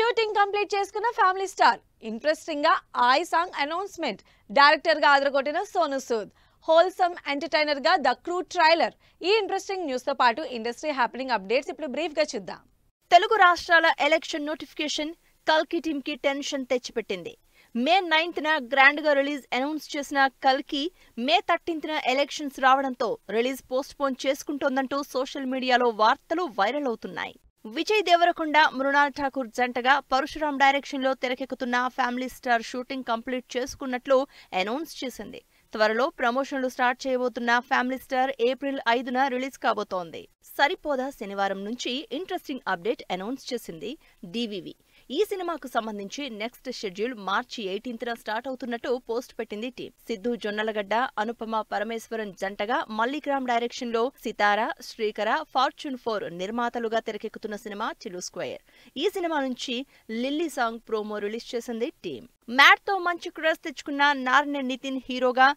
Shooting complete చేసుకున్న family star interesting గా I song announcement director గా అదరగొట్టిన సోను సూద్ హోల్సమ్ ఎంటర్టైనర్ గా ద క్రూ ట్రైలర్ ఈ ఇంట్రెస్టింగ్ న్యూస్ తో పాటు ఇండస్ట్రీ హ్యాపెనింగ్ అప్డేట్స్ ఇప్పుడు బ్రీఫ్ గా చూద్దాం. తెలుగు రాష్ట్రాల ఎలక్షన్ నోటిఫికేషన్ కల్కి టీమ్ కి టెన్షన్ తెచ్చిపెట్టింది. మే 9న గ్రాండ్ గా రిలీజ్ అనౌన్స్ చేసిన కల్కి మే 13న ఎలక్షన్స్ రావడంతో రిలీజ్ పోస్ట్ పోన్ చేసుకుంటోందంటూ సోషల్ మీడియాలో వార్తలు వైరల్ అవుతున్నాయి. విజయ్ దేవరకొండ, మృణాల్ ఠాకూర్ జంటగా పరశురామ్ డైరెక్షన్ లో తెరకెక్కుతున్న ఫ్యామిలీ స్టార్ షూటింగ్ కంప్లీట్ చేసుకున్నట్లు అనౌన్స్ చేసింది. త్వరలో ప్రమోషన్లు స్టార్ట్ చేయబోతున్న ఫ్యామిలీ స్టార్ ఏప్రిల్ 5న రిలీజ్ కాబోతోంది. సరిపోదా శనివారం నుంచి ఇంట్రెస్టింగ్ అప్డేట్ అనౌన్స్ చేసింది డివివి. ఈ సినిమాకు సంబంధించి నెక్స్ట్ షెడ్యూల్ మార్చి 18న స్టార్ట్ అవుతున్నట్టు పోస్ట్ పెట్టింది టీం. సిద్ధు జొన్నలగడ్డ, అనుపమ పరమేశ్వరన్ జంటగా మల్లిక్రామ్ డైరెక్షన్ లో సితార, శ్రీకర, ఫార్చ్యూన్ 4 నిర్మాతలుగా తెరకెక్కుతున్న సినిమా చిలు స్క్వేర్. ఈ సినిమా నుంచి లిల్లీ సాంగ్ ప్రోమో రిలీజ్ చేసింది టీం. మ్యాట్ తో మంచి క్రేజ్ తెచ్చుకున్న నార్నె నితిన్ హీరోగా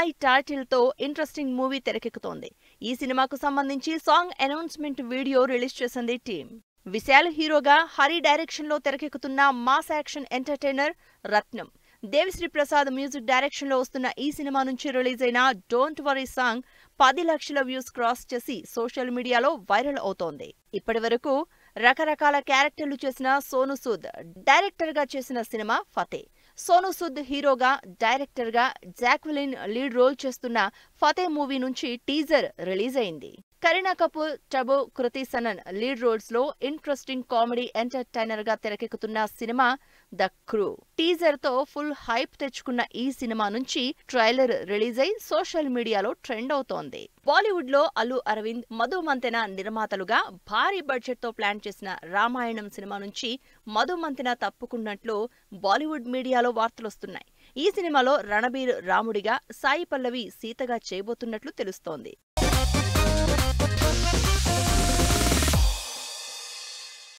ఐ టైటిల్ తో ఇంట్రెస్టింగ్ మూవీ తెరకెక్కుతోంది. ఈ సినిమాకు సంబంధించి సాంగ్ అనౌన్స్మెంట్ వీడియో రిలీజ్ చేసింది టీం. విశాల్ హీరోగా హరి డైరెక్షన్ లో తెరకెక్కుతున్న మాస్ యాక్షన్ ఎంటర్టైనర్ రత్నం. దేవిశ్రీ ప్రసాద్ మ్యూజిక్ డైరెక్షన్ లో వస్తున్న ఈ సినిమా నుంచి రిలీజ్ అయిన డోంట్ వరీ సాంగ్ 10 లక్షల వ్యూస్ క్రాస్ చేసి సోషల్ మీడియాలో వైరల్ అవుతోంది. ఇప్పటి వరకు రకరకాల క్యారెక్టర్లు చేసిన సోను సూద్ డైరెక్టర్ గా చేసిన సినిమా ఫతే. సోను సూద్ హీరోగా, డైరెక్టర్ గా జాక్వెలిన్ లీడ్ రోల్ చేస్తున్న ఫతే మూవీ నుంచి టీజర్ రిలీజ్ అయింది. కరీనా కపూర్, టబు, కృతి సనన్ లీడ్ రోల్స్ లో ఇంట్రెస్టింగ్ కామెడీ ఎంటర్టైనర్ గా తెరకెక్కుతున్న సినిమా ద క్రూ. టీజర్ తో ఫుల్ హైప్ తెచ్చుకున్న ఈ సినిమా నుంచి ట్రైలర్ రిలీజ్ అయి సోషల్ మీడియాలో ట్రెండ్ అవుతోంది. బాలీవుడ్ లో అల్లు అరవింద్, మధు మంతెన నిర్మాతలుగా భారీ బడ్జెట్ తో ప్లాన్ చేసిన రామాయణం సినిమా నుంచి మధు మంతెన తప్పుకున్నట్లు బాలీవుడ్ మీడియాలో వార్తలొస్తున్నాయి. ఈ సినిమాలో రణబీర్ రాముడిగా, సాయి పల్లవి సీతగా చేయబోతున్నట్లు తెలుస్తోంది.